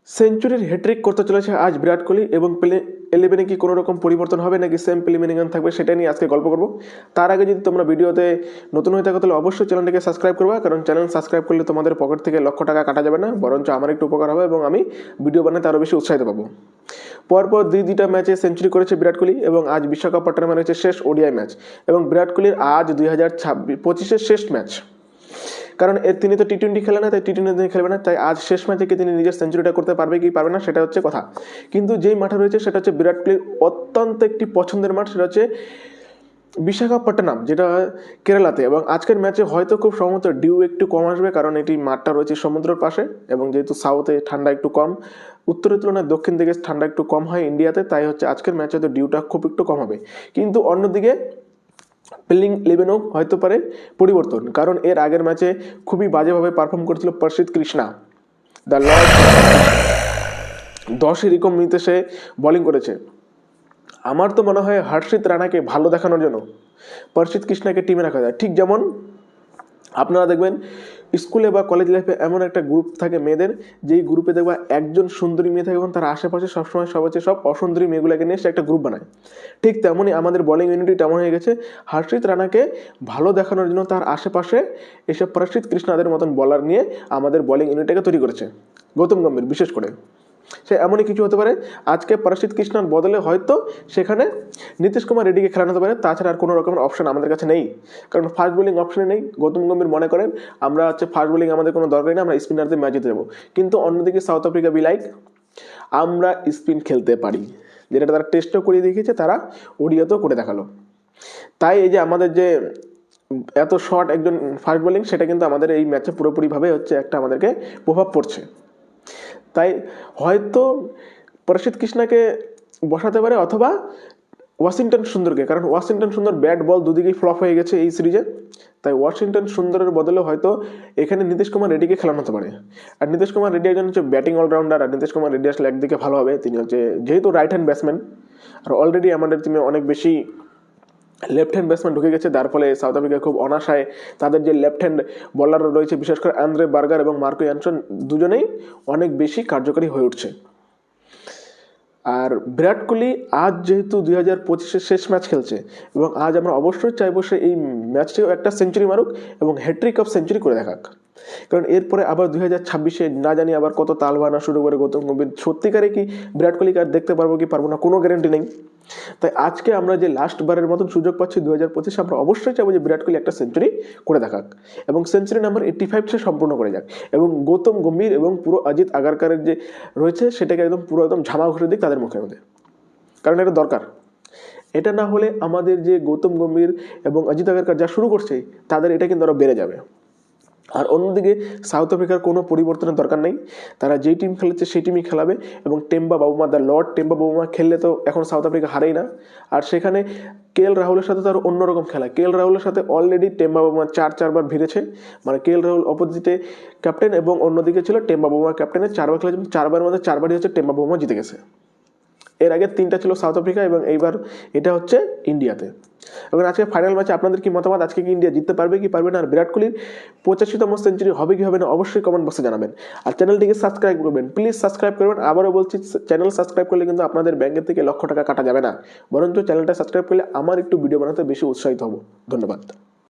সেঞ্চুরির hat trick করতে চলেছে আজ বিরাট কোহলি এবং প্লে 11-এ কি কোনো রকম পরিবর্তন হবে নাকি সেম প্লেইং থাকবে সেটা নিয়ে আজকে গল্প করব। তার আগে যদি তোমরা ভিডিওতে নতুন হয়ে থাকো তাহলে অবশ্যই চ্যানেলটিকে সাবস্ক্রাইব করবা, কারণ চ্যানেল সাবস্ক্রাইব করলে তোমাদের পকেট থেকে লক্ষ টাকা কাটা যাবে না, বরঞ্চ আমার একটু উপকার হবে এবং আমি ভিডিও বানাতে আরও বেশি উৎসাহিত পাবো। পরপর দুইটা ম্যাচে সেঞ্চুরি করেছে বিরাট কোহলি এবং আজ বিশ্বকাপ পাটনামে রয়েছে শেষ ওডিআই ম্যাচ এবং বিরাট কোহলির আজ 2025-এর শেষ ম্যাচ, কারণ তিনি তো টি-20 খেলে না, তাই টি-20 খেলবে না, তাই আজ শেষ ম্যাচে তিনি নিজের সেঞ্চুরিটা করতে পারবে কি পারবে না সেটা হচ্ছে কথা। কিন্তু যেই মাঠে রয়েছে সেটা হচ্ছে বিরাট কোহলির অত্যন্ত একটি পছন্দের মাঠ, সেটা হচ্ছে বিশাখাপট্টনম, যেটা কেরালাতে। এবং আজকের ম্যাচে হয়তো খুব সম্ভবত ডিউ একটু কম আসবে, কারণ এটি মাঠটা রয়েছে সমুদ্রের পাশে এবং যেহেতু সাউথে ঠান্ডা একটু কম, উত্তরের তুলনায় দক্ষিণ দিকে ঠান্ডা একটু কম হয় ইন্ডিয়াতে, তাই হচ্ছে আজকের ম্যাচে হয়তো ডিউটা খুব একটু কম হবে। কিন্তু অন্যদিকে প্লেইং 11-ও হয়তো পারে পরিবর্তন, কারণ এর আগের ম্যাচে খুবই বাজেভাবে পারফর্ম করেছিল প্রসিদ্ধ কৃষ্ণা, দ্য লর্ড। 10 এরকম মিনিটে সে বোলিং করেছে। আমার তো মনে হয় হর্ষিত রানাকে ভালো দেখানোর জন্য প্রসিদ্ধ কৃষ্ণাকে টিমে রাখা যায়। ঠিক যেমন আপনারা দেখবেন স্কুলে বা কলেজ লাইফে এমন একটা গ্রুপ থাকে মেয়েদের, যেই গ্রুপে দেখবা একজন সুন্দরী মেয়ে থাকে এবং তার আশেপাশে সবসময় সব অসুন্দরী মেয়েগুলোকে নিয়ে সে একটা গ্রুপ বানায়। ঠিক তেমনই আমাদের বোলিং ইউনিটি তেমন হয়ে গেছে। হর্ষিত রানাকে ভালো দেখানোর জন্য তার আশেপাশে এসব প্রসিদ্ধ কৃষ্ণাদের মতন বলার নিয়ে আমাদের বোলিং ইউনিটটাকে তৈরি করেছে। গৌতম গম্ভীর বিশেষ করে সে এমনই কিছু হতে পারে, আজকে প্রসিদ্ধ কৃষ্ণার বদলে হয়তো সেখানে নীতিশ কুমার রেড্ডিকে খেলানো হতে পারে। তাছাড়া আর কোনো রকমের অপশন আমাদের কাছে নেই, কারণ ফাস্ট বোলিং অপশনে নেই। গৌতম গম্ভীর মনে করেন আমরা ফাস্ট বোলিং আমাদের কোনো দরকারই না, আমরা স্পিনারদের ম্যাচ জিতে যাবো। কিন্তু অন্যদিকে সাউথ আফ্রিকা আমরা স্পিন খেলতে পারি, যেটা তারা টেস্টও করে দেখিয়েছে, তারা ওডিআতেও করে দেখালো। তাই এই যে আমাদের যে এত শর্ট একজন ফাস্ট বোলিং, সেটা কিন্তু আমাদের এই ম্যাচে পুরোপুরিভাবে একটা আমাদেরকে প্রভাব পড়ছে। তাই হয়তো প্রসিদ্ধ কৃষ্ণাকে বসাতে পারে অথবা ওয়াশিংটন সুন্দরকে, কারণ ওয়াশিংটন সুন্দর ব্যাট বল দুদিকেই ফ্লপ হয়ে গেছে এই সিরিজে। তাই ওয়াশিংটন সুন্দরের বদলে হয়তো এখানে নীতিশ কুমার রেড্ডিকে খেলানো হতে পারে। আর নীতিশ কুমার রেড্ডি একজন হচ্ছে ব্যাটিং অলরাউন্ডার, আর নীতিশ কুমার রেড্ডি আসলে একদিকে ভালো হবে, তিনি হচ্ছে যেহেতু রাইট হ্যান্ড ব্যাটসম্যান, আর অলরেডি আমাদের টিমে অনেক বেশি লেফট হ্যান্ড ব্যাটসম্যান ঢুকে গেছে, যার ফলে সাউথ আফ্রিকা খুব অনাশায় তাদের যে লেফট হ্যান্ড বোলার রয়েছে, বিশেষ করে আন্দ্রে বার্গার এবং মার্কো ইয়ানসন, দুজনেই অনেক বেশি কার্যকরী হয়ে উঠছে। আর বিরাট কোহলি আজ যেহেতু 2025-এর শেষ ম্যাচ খেলছে এবং আজ আমরা অবশ্যই চাইবো সে এই ম্যাচটিও একটা সেঞ্চুরি মারুক এবং হ্যাট্রিক অফ সেঞ্চুরি করে দেখাক, কারণ এরপরে আবার 2026-এ না জানি আবার কত তাল বানা শুরু করে গৌতম গম্ভীর। সত্যিকারে কি বিরাট কোহলিকে আর দেখতে পারবো কি পারবো না কোনো গ্যারেন্টি নেই। তাই আজকে আমরা যে লাস্ট বারের মতন সুযোগ পাচ্ছি 2025-এ, আমরা অবশ্যই চাইবো যে বিরাট কোহলি একটা সেঞ্চুরি করে দেখাক এবং সেঞ্চুরি নাম্বার 85 সে সম্পূর্ণ করে যাক এবং গৌতম গম্ভীর এবং পুরো অজিত আগারকারের যে রয়েছে সেটাকে একদম ঝামা ঘুরে দিক তাদের মুখের মধ্যে, কারণ এটা দরকার। এটা না হলে আমাদের যে গৌতম গম্ভীর এবং অজিত আগারকার যা শুরু করছে তাদের এটা কিন্তু আরও বেড়ে যাবে। আর অন্যদিকে সাউথ আফ্রিকার কোনো পরিবর্তনের দরকার নেই, তারা যেই টিম খেলেছে সেই টিমই খেলাবে এবং Temba Bavuma, the Lord Temba Bavuma খেললে তো এখন সাউথ আফ্রিকা হারেই না। আর সেখানে কেএল রাহুলের সাথে তার অন্যরকম খেলা, কেএল রাহুলের সাথে অলরেডি টেম্বা বাবুমা 4বার ভিড়েছে, মানে কেএল রাহুল অপোজিটে ক্যাপ্টেন এবং অন্যদিকে ছিল টেম্বা বাবুমা ক্যাপ্টেনের 4বার খেলেছে, 4বারের মধ্যে 4বারই হচ্ছে টেম্বা বাবুমা জিতে গেছে। এর আগে 3টা ছিল সাউথ আফ্রিকা এবং এইবার এটা হচ্ছে ইন্ডিয়াতে। এবং আজকে ফাইনাল ম্যাচে আপনাদের কি মতামত, আজকে কি ইন্ডিয়া জিততে পারবে কি পারবে না, আর বিরাট কোহলির 85তম সেঞ্চুরি হবে কি হবে না অবশ্যই কমেন্ট বক্সে জানাবেন। আর চ্যানেলটিকে সাবস্ক্রাইব করবেন, প্লিজ সাবস্ক্রাইব করবেন। আবারও বলছি, চ্যানেল সাবস্ক্রাইব করলে কিন্তু আপনাদের ব্যাংকের থেকে লক্ষ টাকা কাটা যাবে না, বরঞ্চ চ্যানেলটা সাবস্ক্রাইব করলে আমার একটু ভিডিও বানাতে বেশি উৎসাহিত হব। ধন্যবাদ।